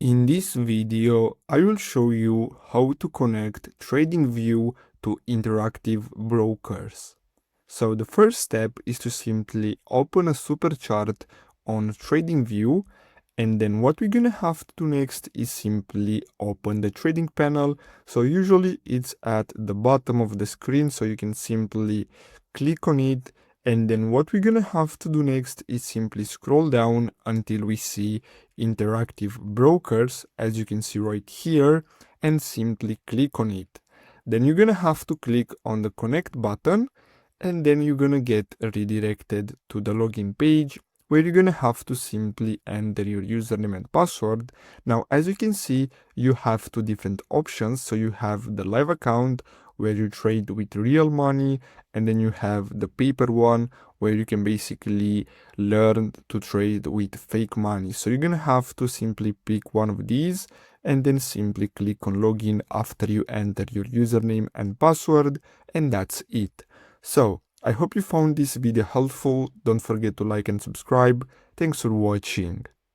In this video, I will show you how to connect Tradingview to interactive brokers. So the first step is to simply open a super chart on Tradingview, and then what we're gonna have to do next is simply open the trading panel. So usually it's at the bottom of the screen, so you can simply click on it, and then what we're gonna have to do next is simply scroll down until we see interactive brokers, as you can see right here, and simply click on it. Then you're gonna have to click on the connect button, and then you're gonna get redirected to the login page where you're gonna have to simply enter your username and password. Now, as you can see, you have two different options. So you have the live account where you trade with real money, and then you have the paper one where you can basically learn to trade with fake money. So you're gonna have to simply pick one of these and then simply click on login after you enter your username and password, and that's it. So I hope you found this video helpful. Don't forget to like and subscribe. Thanks for watching.